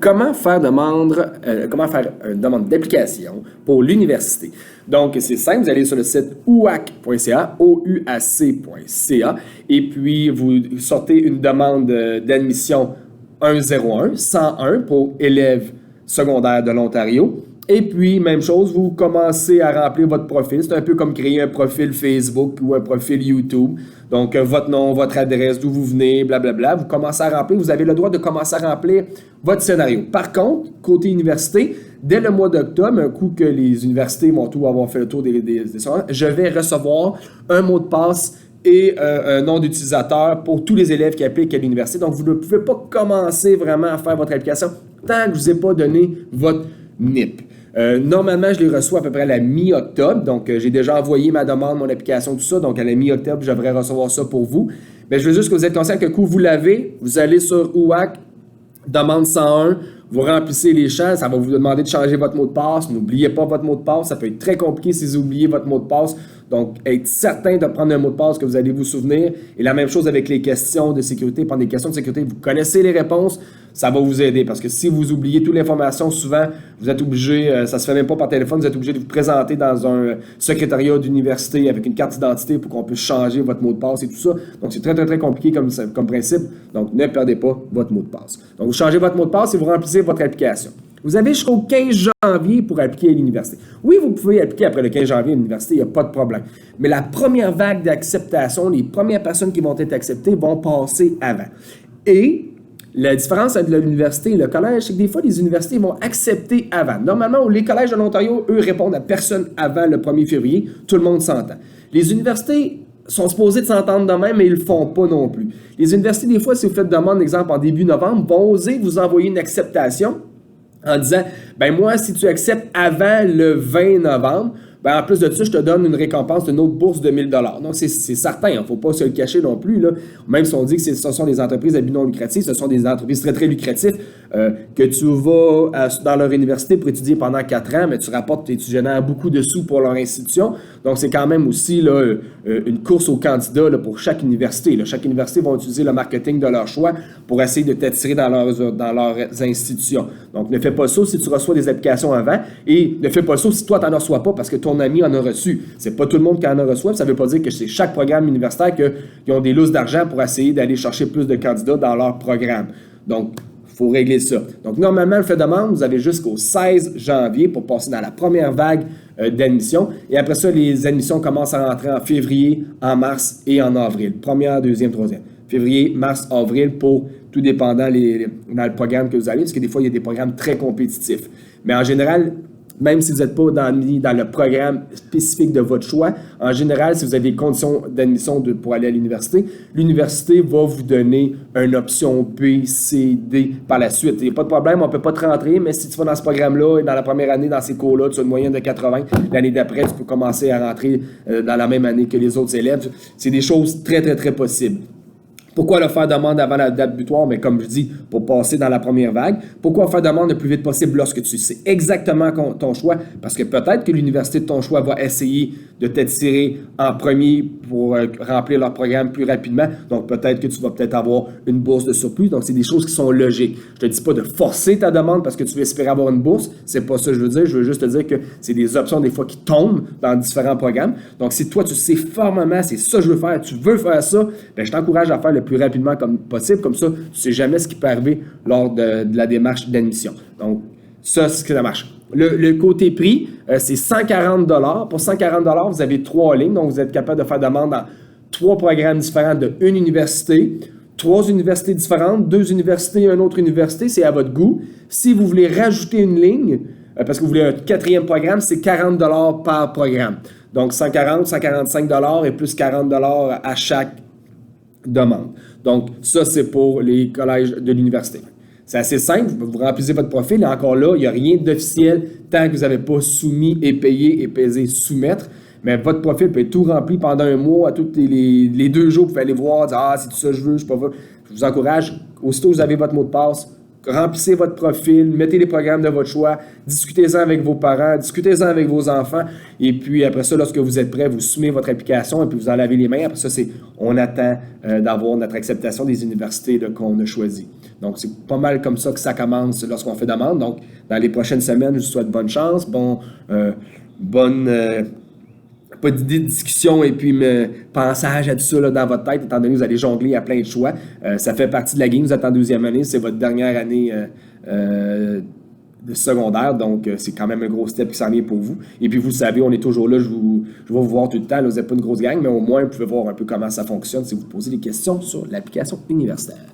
comment faire une demande d'application pour l'université. Donc, c'est simple, vous allez sur le site ouac.ca, ouac.ca, et puis vous sortez une demande d'admission 101 pour élèves secondaires de l'Ontario. Et puis, même chose, vous commencez à remplir votre profil. C'est un peu comme créer un profil Facebook ou un profil YouTube. Donc, votre nom, votre adresse, d'où vous venez, blablabla. Vous commencez à remplir. Vous avez le droit de commencer à remplir votre scénario. Par contre, côté université, dès le mois d'octobre, un coup que les universités vont tout avoir fait le tour des je vais recevoir un mot de passe et un nom d'utilisateur pour tous les élèves qui appliquent à l'université. Donc, vous ne pouvez pas commencer vraiment à faire votre application tant que je ne vous ai pas donné votre NIP. Normalement, je les reçois à peu près à la mi-octobre. Donc, j'ai déjà envoyé ma demande, mon application, tout ça. Donc, à la mi-octobre, je devrais recevoir ça pour vous. Mais je veux juste que vous êtes conscient que coup vous l'avez, vous allez sur OUAC, demande 101, vous remplissez les champs, ça va vous demander de changer votre mot de passe. N'oubliez pas votre mot de passe, ça peut être très compliqué si vous oubliez votre mot de passe. Donc, être certain de prendre un mot de passe que vous allez vous souvenir. Et la même chose avec les questions de sécurité. Prendre des questions de sécurité, vous connaissez les réponses, ça va vous aider. Parce que si vous oubliez toute l'information, souvent, vous êtes obligé, ça se fait même pas par téléphone, vous êtes obligé de vous présenter dans un secrétariat d'université avec une carte d'identité pour qu'on puisse changer votre mot de passe et tout ça. Donc, c'est très, très, très compliqué comme principe. Donc, ne perdez pas votre mot de passe. Donc, vous changez votre mot de passe et vous remplissez votre application. Vous avez jusqu'au 15 janvier pour appliquer à l'université. Oui, vous pouvez appliquer après le 15 janvier à l'université, il n'y a pas de problème. Mais la première vague d'acceptation, les premières personnes qui vont être acceptées vont passer avant. Et la différence entre l'université et le collège, c'est que des fois, les universités vont accepter avant. Normalement, les collèges de l'Ontario, eux, répondent à personne avant le 1er février. Tout le monde s'entend. Les universités sont supposés de s'entendre de même, mais ils ne le font pas non plus. Les universités, des fois, si vous faites demande, exemple, en début novembre, vont oser vous envoyer une acceptation en disant, ben moi, si tu acceptes avant le 20 novembre, ben en plus de ça, je te donne une récompense d'une autre bourse de 1 000 $. Donc, c'est certain, il ne faut pas se le cacher non plus. Là. Même si on dit que ce sont des entreprises à but non lucratif, ce sont des entreprises très, très lucratives que tu vas dans leur université pour étudier pendant 4 ans, mais tu rapportes et tu génères beaucoup de sous pour leur institution. Donc, c'est quand même aussi là, une course aux candidats là, pour chaque université. Là. Chaque université va utiliser le marketing de leur choix pour essayer de t'attirer dans leurs institutions. Donc, ne fais pas ça si tu reçois des applications avant et ne fais pas ça si toi, tu n'en reçois pas parce que ton ami en a reçu. C'est pas tout le monde qui en a reçu. Ça ne veut pas dire que c'est chaque programme universitaire qui ont des lousses d'argent pour essayer d'aller chercher plus de candidats dans leur programme. Donc, il faut régler ça. Donc, normalement, le fait de demande, vous avez jusqu'au 16 janvier pour passer dans la première vague d'admission. Et après ça, les admissions commencent à rentrer en février, en mars et en avril. Première, deuxième, troisième. Février, mars, avril pour tout dépendant dans le programme que vous avez, parce que des fois, il y a des programmes très compétitifs. Mais en général, même si vous n'êtes pas dans le programme spécifique de votre choix, en général, si vous avez des conditions d'admission pour aller à l'université, l'université va vous donner une option B, C, D par la suite. Il n'y a pas de problème, on ne peut pas te rentrer, mais si tu vas dans ce programme-là et dans la première année, dans ces cours-là, tu as une moyenne de 80, l'année d'après, tu peux commencer à rentrer dans la même année que les autres élèves. C'est des choses très, très, très possibles. Pourquoi le faire demande avant la date butoir? Mais comme je dis, pour passer dans la première vague. Pourquoi faire demande le plus vite possible lorsque tu sais exactement ton choix? Parce que peut-être que l'université de ton choix va essayer de t'attirer en premier pour remplir leur programme plus rapidement. Donc, peut-être que tu vas peut-être avoir une bourse de surplus. Donc, c'est des choses qui sont logiques. Je ne te dis pas de forcer ta demande parce que tu veux espérer avoir une bourse. C'est pas ça que je veux dire. Je veux juste te dire que c'est des options des fois qui tombent dans différents programmes. Donc, si toi, tu sais formellement, c'est ça que je veux faire, tu veux faire ça, bien, je t'encourage à faire le plus rapidement comme possible. Comme ça, tu ne sais jamais ce qui peut arriver lors de la démarche d'admission. Donc, ça, c'est ce que ça marche. Le côté prix, c'est 140 $. Pour 140 $, vous avez 3 lignes. Donc, vous êtes capable de faire demande dans 3 programmes différents de une université, 3 universités différentes, 2 universités et une autre université. C'est à votre goût. Si vous voulez rajouter une ligne, parce que vous voulez un 4e programme, c'est 40 $ par programme. Donc, 140, 145 $ et plus 40 $ à chaque demande. Donc, ça, c'est pour les collèges de l'université. C'est assez simple, vous remplissez votre profil et encore là, il n'y a rien d'officiel tant que vous n'avez pas soumis et payé et pesé soumettre. Mais votre profil peut être tout rempli pendant un mois, à tous les 2 jours, vous pouvez aller voir, dire « Ah, c'est tout ça que je veux, je ne sais pas. » Je vous encourage, aussitôt que vous avez votre mot de passe, remplissez votre profil, mettez les programmes de votre choix, discutez-en avec vos parents, discutez-en avec vos enfants. Et puis après ça, lorsque vous êtes prêt, vous soumettez votre application et puis vous en lavez les mains. Après ça, on attend d'avoir notre acceptation des universités qu'on a choisies. Donc, c'est pas mal comme ça que ça commence lorsqu'on fait demande. Donc, dans les prochaines semaines, je vous souhaite bonne chance, pas d'idée de discussion et puis pensage à tout ça là, dans votre tête, étant donné que vous allez jongler à plein de choix. Ça fait partie de la game, vous êtes en deuxième année, c'est votre dernière année de secondaire, donc c'est quand même un gros step qui s'en vient pour vous. Et puis vous savez, on est toujours là, je vais vous voir tout le temps, là, vous n'êtes pas une grosse gang, mais au moins vous pouvez voir un peu comment ça fonctionne si vous posez des questions sur l'application universitaire.